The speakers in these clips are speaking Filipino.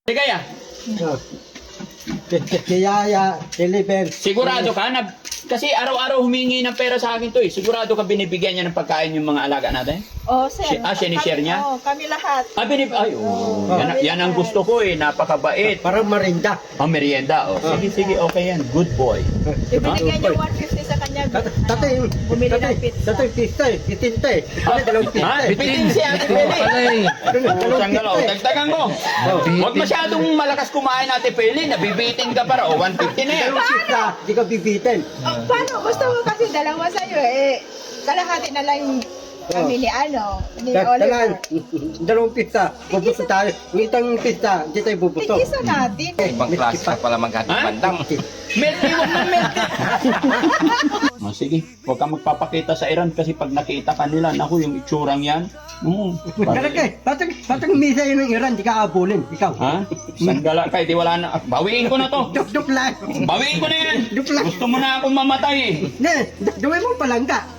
Kaya, Kaya, Eleven. sigurado ka na, kasi araw-araw humingi ng pera sa akin to eh. Sigurado ka binibigyan niya ng pagkain yung mga alaga natin? Oh, sir. Sinishare niya? Oo, kami lahat. Ay, yan ang gusto ko eh, napakabait. Parang marinda. Merienda, oh. Sige, okay yan. Good boy. Ibinigyan niyo 150 sa kanya. Tatay, Bumili ng pizza. tatay pista eh. Itinta eh. Ano, dalawang pista eh. Bitin si Ate Peli. Dalawang Sanggalaw, pista eh. dagdagan ko. Huwag masyadong malakas kumain Ate Peli, nabibitin ka para. 150 na yan. Dalawang pista, di ka bibitin. Oh, paano? Gusto mo kasi dalawa sa'yo eh. Kalahati na lang kami ni ni Dalan, Oliver. dalawang pista. Bubuso tayo. Ng itang pista, di tayo bubuso. Tigisa natin. Ibang klase ka pala maghati Ha? bandam. Melty, huwag na melty. Sige, huwag ka magpapakita sa Iran kasi pag nakita ka nila, naku, yung itsurang yan. Talaga eh. Patang misa yun ng Iran, di ka abulin. Ikaw. Ha? Sandala ka, di wala na. Bawiin ko na to. Duk lang. Bawiin ko na yan. Duk lang. Gusto mo na akong mamatay eh. Ne, gawin mo palangga.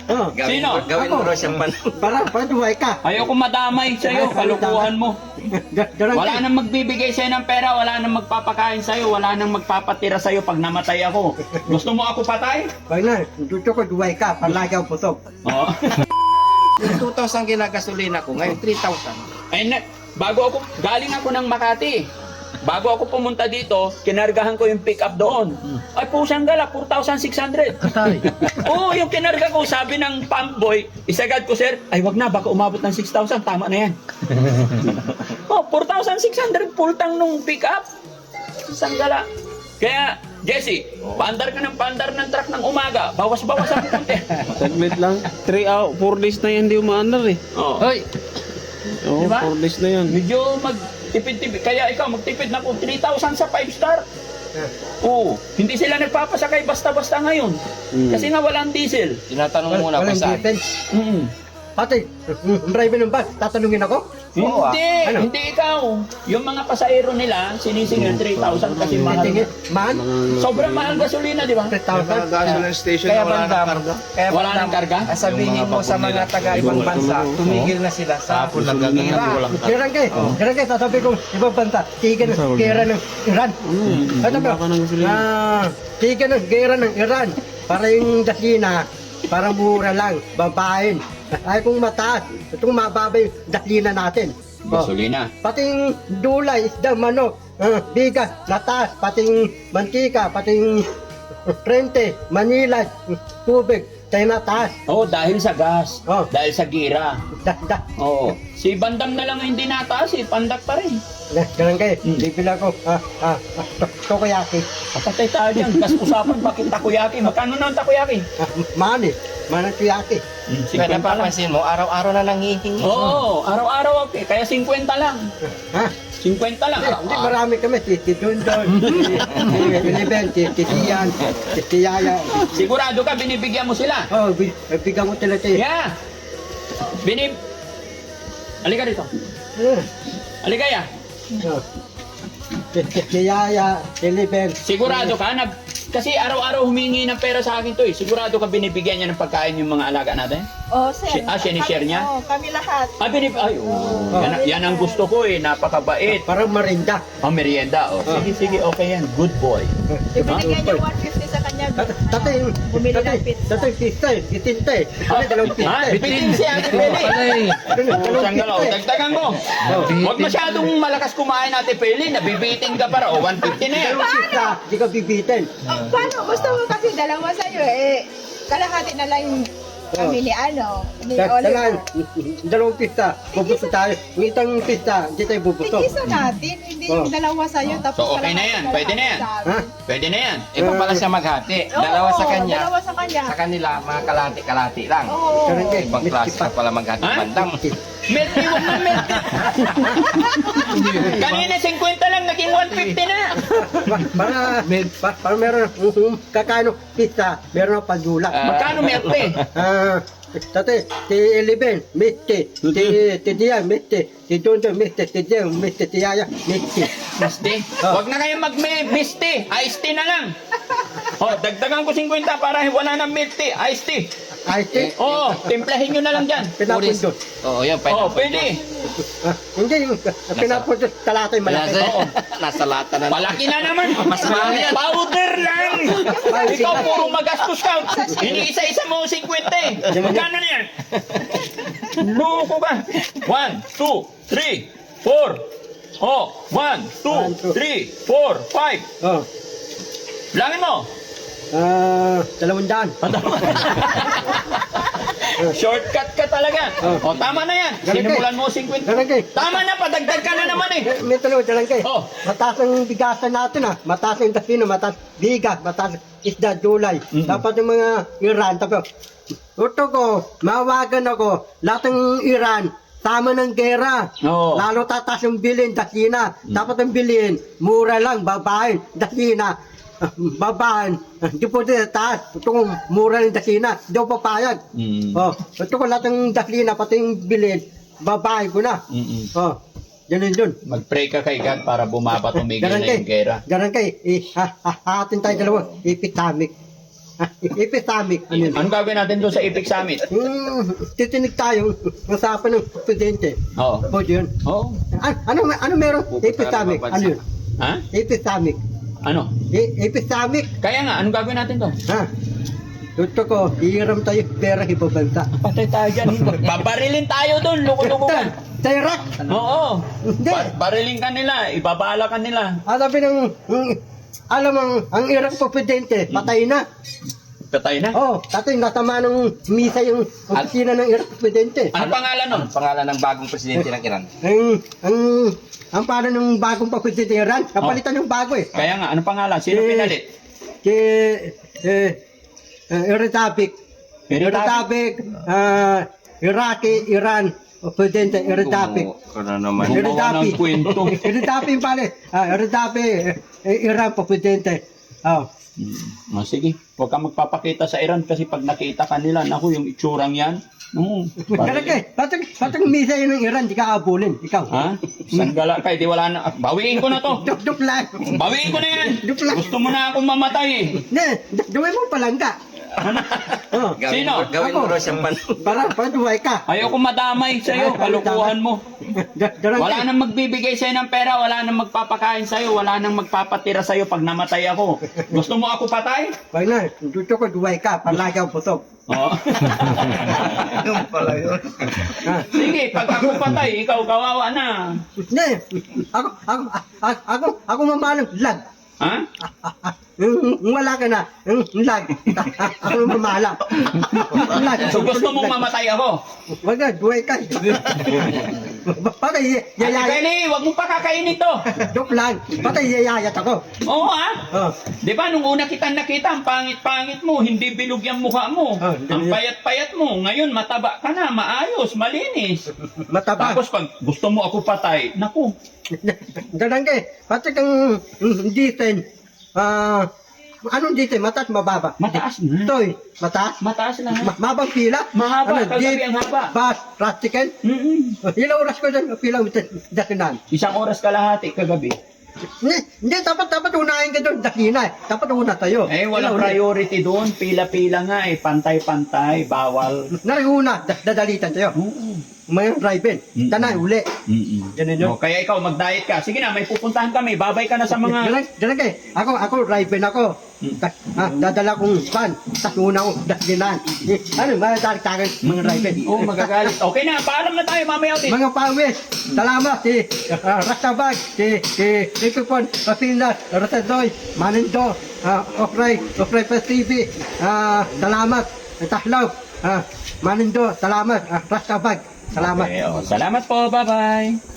Oh, Sino? Gawin mo Ako. raw siyang pan. para duway ka. Ayoko madamay sa'yo, kalukuhan mo. Darang Wala nang magbibigay sa'yo ng pera, wala nang magpapakain sa'yo, wala nang magpapatira sa'yo pag namatay ako. Gusto mo ako patay? Pag na, gusto ko duway ka, palagaw pusok. Oo. 2,000 ginagasolina ko, ngayon 3,000. Ay, bago ako, galing ako ng Makati. Bago ako pumunta dito, kinargahan ko yung pick-up doon. Ay, pusang gala, 4,600. Oo, yung kinarga ko, sabi ng pump boy, isagad ko, sir, ay wag na, baka umabot ng 6,000, tama na yan. Oh, 4,600 pultang nung pick-up. Pusang gala. Kaya, Jesse, paandar ka ng truck ng umaga, bawas-bawas ang konti. Saglit lang. 4 days na yan di umaandar eh. Oh. Hoy! Oo, Diba? 4 days na yan. Medyo magtipid-tipid. Kaya ikaw, magtipid na po 3,000 sa 5-star. Oo. Hindi sila nagpapasakay basta-basta ngayon. Kasi nga walang diesel. Tinatanong muna kung Walang saan. defense. Mm. Ate, driver ng bus, tatanungin ako? Oo, Hindi, Ano? hindi ikaw. Yung mga pasahero nila, sinisingil 3,000 kasi mahal. Tingin, man, Sobrang mahal gasolina, di ba? 3,000. Gasoline station Kaya na wala ng bandam, karga. kaya Wala bandam, nang karga? sabihin mo sa mga taga ibang bansa, tumigil na sila sa Kailan kayo, sasabi kong ibang bansa, tigan ng gera ng Iran. Ano ba? Baka ng gasolina. Tigan ng gera ng Iran. Para yung gasolina, parang mura lang, babain. Ay kung mataas, itong mababa yung gasolina natin. Gasolina. Pati yung dulay, isda, manok, bigas, nataas, pati yung mantika, pati yung prente, Manila, tubig, tayo nataas. Oo, dahil sa gas. Oh. Dahil sa gira. Da. Oo. Si Bandam na lang ang hindi nataas eh. Pandak pa rin. Ganun kayo, bibila ko, tokoyaki. Kapatay tayo dyan. Gas usapan, bakit takoyaki? Magkano na ang takoyaki? Mani, manang tuyaki. Kaya 50 lang. napapansin mo, araw-araw na nanghihingi. Oo, araw-araw okay. Kaya 50 lang. Ha? 50 lang. Hindi, marami kami, si Dundon, si Biniben, si Tiyan, si Tiyaya. Sigurado ka, binibigyan mo sila. Oh, bigyan ko talaga eh. Yeah. Halika rito. Halika ya. Si Tiyaya, si Liben. Sigurado ka na, kasi araw-araw humingi ng pera sa akin to eh. Sigurado ka binibigyan niya ng pagkain yung mga alaga natin? Oh, sir. Sinishare niya? Oo, kami lahat. Yan ang gusto ko eh, napakabait. Parang marinda. Merienda, oh. Sige, okay yan. Good boy. Ibinigyan niyo 150 sa kanya. Tatay, Bumili ng pizza. tatay pista eh, itinta eh. Ano, dalawang pista eh. Bitin si Ate Peli. Dalawang Sanggalaw, pista eh. dagdagan ko. Huwag masyadong malakas kumain Ate Peli, nabibitin ka para. 150 na yan. Dalawang pista, di ka bibitin. Oh, paano? Gusto mo kasi dalawa sa'yo eh. Kalahati na lang kami ni Dalan, Oliver. dalawang pista, bubuso tayo. Ng itang pista, di tayo bubuso. Tigisa natin. Hindi yung dalawa sa'yo. Tapos So, okay na kalahati yan. na Pwede lang na yan. sa amin. Ha? Pwede na yan. Iba pala siya maghati. Dalawa sa kanya. Dalawa sa kanya. Sa kanila, mga kalati-kalati lang. Oo. Ganun kayo, Ibang klase ka pala maghati Ha? bandam. Melty, huwag na melty. Kanina 50 lang, naging 150 na. Para meron kakano pista, meron ang padula. Magkano melty? Tate, si Eliben, Misti, si Dian, Misti, si Dundon, Misti, si Dian, Misti, si Yaya, Misti. Misti. Huwag na kayo mag-misti. Iced tea na lang. Oh, dagdagan ko 50 para wala nang milk tea. Iced tea. ice tea. Oo, timplahin nyo na lang dyan. Pinapundot. Oo, yan. Oo, pwede. Hindi, yung pinapundot talatay malaki. Nasa, Oo. nasa lata na. Palaki na naman. Mas mahal yan. Powder lang. Ikaw puro magastos ka. Iniisa-isa mo 50 eh. Magkano na yan? Loko ka. 1, 2, 3, 4. Oh, 1, 2, 3, 4, 5. Oh. Bilangin mo. 200. Shortcut ka talaga. O, tama na yan. Sinimulan mo 50. Dalangkay. Tama na, padagdag ka na naman eh. May dalangkay. Oh. Mataas ang bigasan natin Mataas ang dasino, mataas bigas, mataas isda, gulay. Dapat yung mga Iran. Tapos, ito ko, mawagan ako, lahat ng Iran, tama ng gera. Oo. Lalo tataas yung bilhin, dasina. Dapat ang bilhin, mura lang, babahin, dasina. Babahan, di po din taas. Ito kong mura ng dasina, di ako papayag. Oh, ito ko lahat ng dasina, pati yung bilhin, babahin ko na. Oh, ganun yun. Mag-pray ka kay God para bumaba tumigil na yung gera. Darangkay, hahatin tayo dalawa, ipitamik. Ipitamik, ano yun? Anong gagawin natin doon sa Epic Summit? Titinig tayo, usapan ng presidente. Oo. O yun. Oo. Ano meron? Ipitamik, ano yun? Ha? Ipitamik. Ano? Ipitamik. Kaya nga, anong gagawin natin doon? Ha? Gusto ko, hiram tayo pera ibabanta. Patay tayo dyan. Babarilin tayo doon, luko-luko ka. Sa Iraq? Oo. Hindi. Barilin ka nila, ibabala ka nila. Sabi ng, alam ang Iraq po presidente, patay na. Patay na. Oh, tatay, natama ng misa yung opisina ng Iraq presidente. Ano pangalan nun? Pangalan ng bagong presidente ng Iran. Ang paano ng bagong presidente ng Iran, kapalitan yung bago eh. Kaya nga, ano pangalan? Sino pinalit? Si, Retabik. Retabik, Iraqi, Iran, presidente, Retabik. Ano naman. Gumawa ng kwento. Retabik pala, Retabik, Iran po presidente. Oh. Sige, huwag kang magpapakita sa Iran kasi pag nakita ka nila, naku, yung itsurang yan. Kalagay, patag misa yun ng Iran, di ka abulin, ikaw. Ha? Sanggala ka, di wala na. Bawiin ko na to. Duk lang. Bawiin ko na yan. Duk lang. Gusto mo na akong mamatay eh. Ne, gawin mo palangga. Oh. Sino? Gawin mo raw siyang Para duway ka. Ayoko madamay sa'yo, kalukuhan mo. Wala nang magbibigay sa'yo ng pera, wala nang magpapakain sa'yo, wala nang magpapatira sa'yo pag namatay ako. Gusto mo ako patay? Wag na, gusto ko duway ka, palagaw pusok. Oo. Yung pala yun. Sige, pag ako patay, ikaw kawawa na. Ne, ako mamalang lag. Ha? Wala ka na, lag. Ako mamala. Lag. So gusto mong mamatay ako? Wag na, duway ka. Patay, Ate yayayat. Benny, huwag mong pakakainin to. Joke lang, patay, yayayat ako. Oo ha? Oh. Di ba nung una kitang nakita, ang pangit-pangit mo, hindi bilog yung mukha mo. Ang payat-payat mo, ngayon mataba ka na, maayos, malinis. Mataba. Tapos pag gusto mo ako patay, naku, Dalangge, pati kang diten, anong diten? Mataas, mababa? mataas na. Toy, mataas? Mataas na. Mabang pila? Mahaba, kagabi ang haba. Bus, plastican? Ilang oras ko dyan, pilang datinan? Isang oras kalahati kagabi. Hindi, dapat unahin ka doon, dakina eh. Dapat una tayo. Eh, walang priority doon. Pila-pila nga eh. Pantay-pantay. Bawal. Narihuna, dadalitan tayo. May drive-in. Tanay, uli. Ganun yun. Kaya ikaw, mag-diet ka. Sige na, may pupuntahan kami. Babay ka na sa mga... Dalangge, ako, drive-in ako. Dadala kong van, tas una ko, dalinan. Ano, madagdagan mga drive-in. Oh, magagalit. Okay na, paalam na tayo. Mamaya ulit. Mga pawis, salamat si Rastabag, si Ripipon, Pasinas, Rosadoy, Manindo, Okray Press TV, salamat, Tahlaw, Manindo, salamat, Rastabag, salamat. Okay, oh, salamat po. Bye-bye.